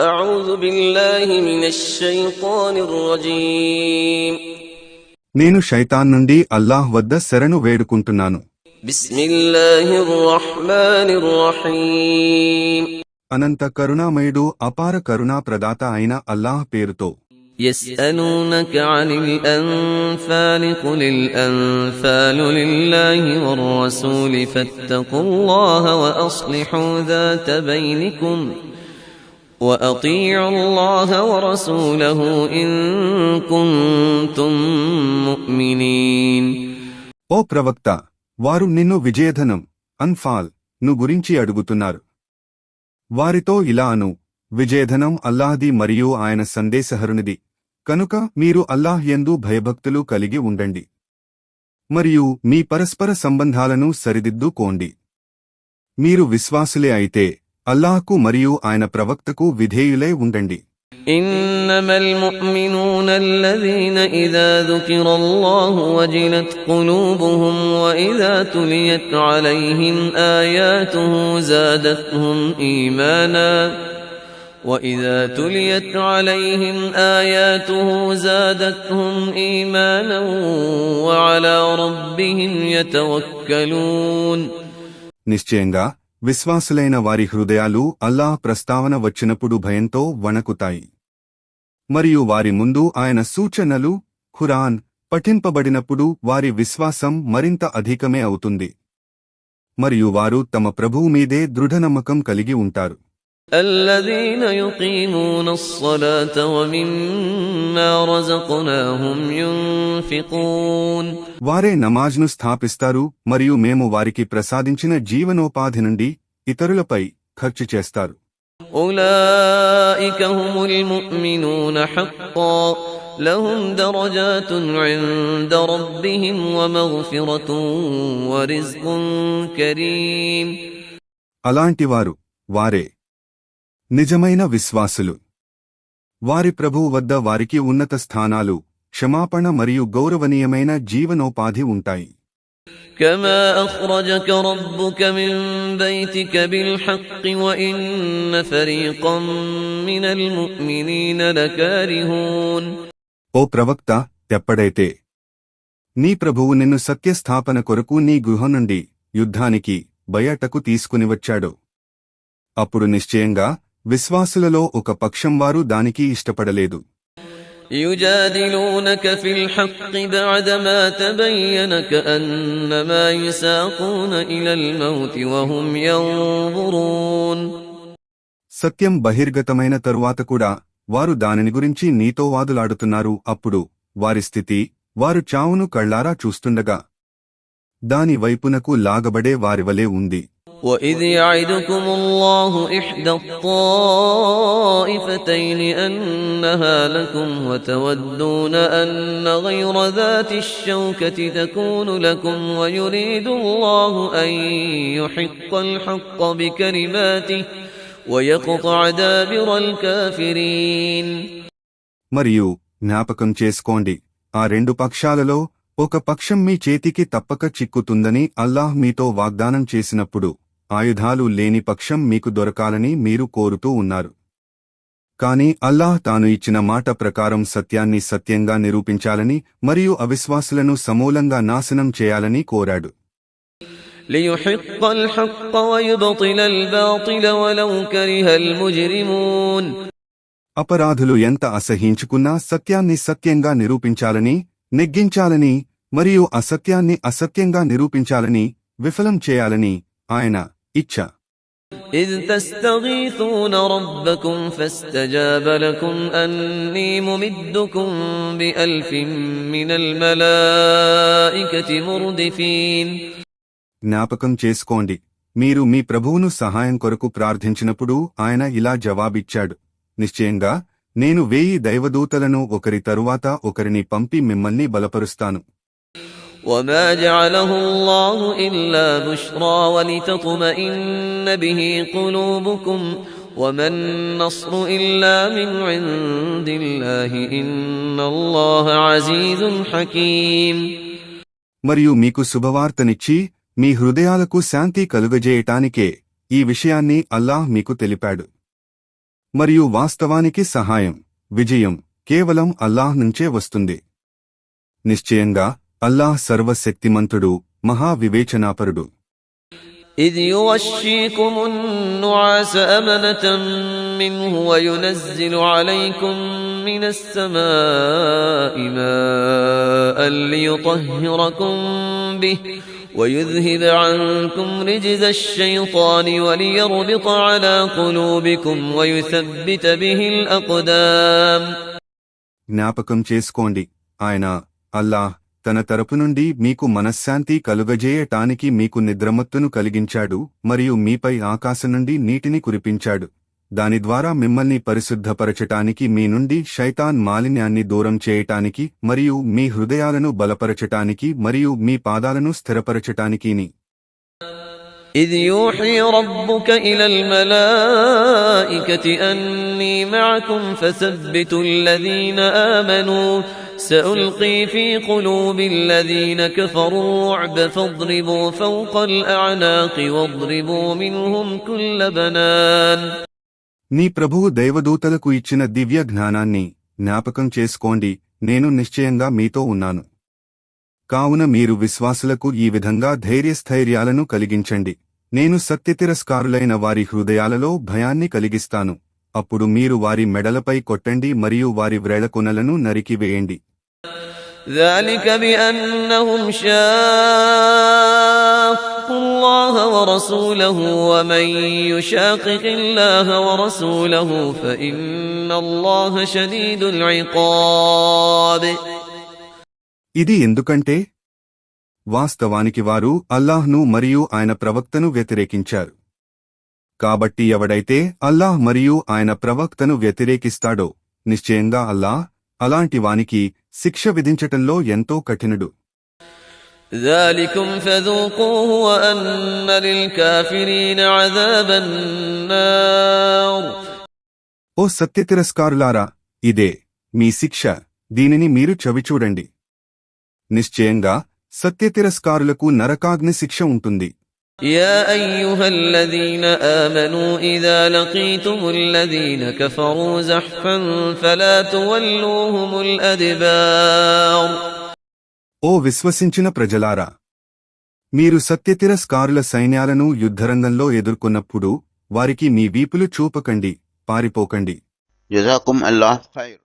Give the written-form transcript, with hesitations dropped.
أعوذ بالله من الشيطان الرجيم నేను శైతాన్ నుండి అల్లాహ్ వద్ద శరణు వేడుకుంటున్నాను. بسم الله الرحمن الرحيم అనంత కరుణామయుడు అపార కరుణా ప్రదాత అయిన అల్లాహ్ పేరుతో. يسألونك عن الأنفال قل الأنفال لله والرسول فاتقوا الله وأصلحوا ذات بينكم وأطيعوا الله ورسوله إن كنتم مؤمنين. ఓ ప్రవక్త, వారు నిన్ను విజయధనం అన్ఫాల్ ను గురించి అడుగుతున్నారు. వారితో ఇలా అను, విజయధనం అల్లాహ్ది మరియు ఆయన సందేశహరునిది, కనుక మీరు అల్లాహ్ యందు భయభక్తులు కలిగి ఉండండి మరియు మీ పరస్పర సంబంధాలను సరిదిద్దుకోండి. మీరు విశ్వాసులే అయితే అల్లాహ్కు మరియు ఆయన ప్రవక్తకు విధేయులై ఉండండి. إنما المؤمنون الذين إذا ذكر الله وجلت قلوبهم وإذا تليت عليهم آياته زادتهم إيمانا وعلى ربهم يتوكلون. నిశ్చయంగా విశ్వాసులైన వారి హృదయాలు అల్లాహ్ ప్రస్తావన వచ్చినప్పుడు భయంతో వణకుతాయి మరియు వారి ముందు ఆయన సూచనలు ఖురాన్ పఠింపబడినప్పుడు వారి విశ్వాసం మరింత అధికమే అవుతుంది మరియు వారు తమ ప్రభువు మీదే దృఢనమ్మకం కలిగి ఉంటారు. الذين يقيمون الصلاة ومما رزقناهم ينفقون. వారే నమాజ్ను స్థాపిస్తారు మరియు మేము వారికి ప్రసాదించిన జీవనోపాధి నుండి ఇతరులపై ఖర్చు చేస్తారు. أولئك هم المؤمنون حقا لهم درجات عند ربهم ومغفرة ورزق كريم. అలాంటివారు వారే నిజమైన విశ్వాసులు. వారి ప్రభువు వద్ద వారికి ఉన్నత స్థానాలు, క్షమాపణ మరియు గౌరవనీయమైన జీవనోపాధి ఉంటాయి. كما أخرجك ربك من بيتك بالحق وإن فريقا من المؤمنين لكارهون. ఓ ప్రవక్త, ఎప్పుడైతే నీ ప్రభువు నిన్ను సత్యస్థాపన కొరకు నీ గృహం నుండి యుద్ధానికి బయటకు తీసుకునివచ్చాడో అప్పుడు నిశ్చయంగా విశ్వాసులలో ఒక పక్షం వారు దానికి ఇష్టపడలేదు. يجادلونك في الحق بعدما تبين كأنما يساقون إلى الموت وهم ينظرون. సత్యం బహిర్గతమైన తరువాత కూడా వారు దానిని గురించి నీతో వాదులాడుతున్నారు. అప్పుడు వారి స్థితి వారు చావును కళ్లారా చూస్తుండగా దాని వైపునకు లాగబడే వారివలే ఉంది. وَإِذْ يَعِدُكُمُ اللَّهُ إِحْدَى الطَّائِفَتَيْنِ أَنَّهَا لَكُمْ وَتَوَدُّونَ أَنَّ غَيْرَ ذَاتِ الشَّوْكَةِ تَكُونُ لَكُمْ وَيُرِيدُ اللَّهُ أَن يُحِقَّ الْحَقَّ بِكَلِمَاتِهِ وَيَقْطَعَ دَابِرَ الْكَافِرِينَ. మరియు జ్ఞాపకం చేసుకోండి, ఆ రెండు పక్షాలలో ఒక పక్షం మీ చేతికి తప్పక చిక్కుతుందని అల్లాహ్ మీతో వాగ్దానం చేసినప్పుడు ఆయుధాలు లేని పక్షం మీకు దొరకాలని మీరు కోరుతూ ఉన్నారు. కాని అల్లాహ్ తాను ఇచ్చిన మాట ప్రకారం సత్యాన్ని సత్యంగా నిరూపించాలని మరియు అవిశ్వాసులను సమూలంగా నాశనం చేయాలని కోరాడు. لِيُحِقَّ الْحَقَّ وَيُبْطِلَ الْبَاطِلَ وَلَوْ كَرِهَ الْمُجْرِمُونَ. అపరాధులు ఎంత అసహ్యించుకున్నా సత్యాన్ని సత్యంగా నిరూపించాలని, నెగ్గించాలని మరియు అసత్యాన్ని అసత్యంగా నిరూపించాలని, విఫలం చేయాలని ఆయన ఇచ్చ. إِذْ تَسْتَغِيثُونَ رَبَّكُمْ فَاسْتَجَابَ لَكُمْ أَنِّي مُمِدُّكُمْ بِأَلْفٍ مِّنَ الْمَلَائِكَةِ مُرْدِفِينَ. జ్ఞాపకం చేసుకోండి, మీరు మీ ప్రభువును సహాయం కొరకు ప్రార్థించినప్పుడు ఆయన ఇలా జవాబిచ్చాడు, నిశ్చయంగా నేను 1000 దైవదూతలను ఒకరి తరువాత ఒకరిని పంపి మిమ్మల్ని బలపరుస్తాను. وَمَا جَعَلَهُ اللَّهُ إِلَّا بُشْرَى وَلِتَطْمَئِنَّ بِهِ قُلُوبُكُمْ وَمَا النَّصْرُ إِلَّا مِنْ عِندِ اللَّهِ إِنَّ اللَّهَ عَزِيزٌ حَكِيمٌ. మరియు మీకు శుభవార్తనిచ్చి మీ హృదయాలకు శాంతి కలుగజేయటానికే ఈ విషయాన్ని అల్లాహ్ మీకు తెలిపాడు. మరియు వాస్తవానికి సహాయం, విజయం కేవలం అల్లాహ్ నుంచే వస్తుంది. నిశ్చయంగా అల్లాహ్ సర్వశక్తిమంతుడు, మహావివేచనాపరుడు. إذ يغشيكم النعاس أمنة منه وينزل عليكم من السماء ماء ليطهركم به ويذهب عنكم رجز الشيطان وليربط على قلوبكم ويثبت به الأقدام. జ్ఞాపకం చేసుకోండి, ఆయన అల్లాహ్ తన తరపు నుండి మీకు మనశ్శాంతి కలుగజేయటానికి మీకు నిద్రమత్తును కలిగించాడు మరియు మీపై ఆకాశం నుండి నీటిని కురిపించాడు. దాని ద్వారా మిమ్మల్ని పరిశుద్ధపరచటానికి, మీ నుండి శైతాన్ మాలిన్యాన్ని దూరం చేయటానికి మరియు మీ హృదయాలను బలపరచటానికి మరియు మీ పాదాలను స్థిరపరచటానికిని. إذ يوحي ربك إلى الملائكة أني معكم فثبتوا الذين آمنوا سألقي في قلوب الذين كفروا الرعب فاضربوا فوق الأعناق واضربوا منهم كل بنان. నీ ప్రభువు దైవదూతలకు ఇచ్చిన దివ్య జ్ఞానాన్ని జ్ఞాపకం చేసుకోండి, నేను నిశ్చయంగా మీతో ఉన్నాను. కావున మీరు విశ్వాసులకు ఈ విధంగా ధైర్యస్థైర్యాలను కలిగించండి. నేను సత్యతిరస్కారులైన వారి హృదయాలలో భయాన్ని కలిగిస్తాను. అప్పుడు మీరు వారి మెడలపై కొట్టండి మరియు వారి వ్రేళ్లకొనలను నరికివేయండి. ذلك بأنهم شاقوا الله ورسوله ومن يشاقق الله ورسوله فإن الله شديد العقاب. ఇది ఎందుకంటే వాస్తవానికి వారు అల్లాహ్ను మరియు ఆయన ప్రవక్తను వ్యతిరేకించారు. కాబట్టి ఎవడైతే అల్లాహ్ మరియు ఆయన ప్రవక్తను వ్యతిరేకిస్తాడో నిశ్చయంగా అల్లాహ్ అలాంటి వానికి శిక్ష విధించటంలో ఎంతో కఠినుడు. ذلكم فذوقوه وأن للكافرين عذاب النار. ఓ సత్యతిరస్కారులారా, ఇదే మీ శిక్ష, దీనిని మీరు చవిచూడండి. నిశ్చయంగా సత్యతిరస్కారులకు నరకాగ్ని శిక్ష ఉంటుంది. يا أيها الذين آمنوا إذا لقيتم الذين كفروا زحفا فلا تولوهم الأدبار. ఓ విశ్వసించిన ప్రజలారా, మీరు సత్యతిరస్కారుల సైన్యాలను యుద్ధరంగంలో ఎదుర్కొన్నప్పుడు వారికి మీ వీపులు చూపకండి, పారిపోకండి. జజాకుం అల్లాహ్ ఖైర్.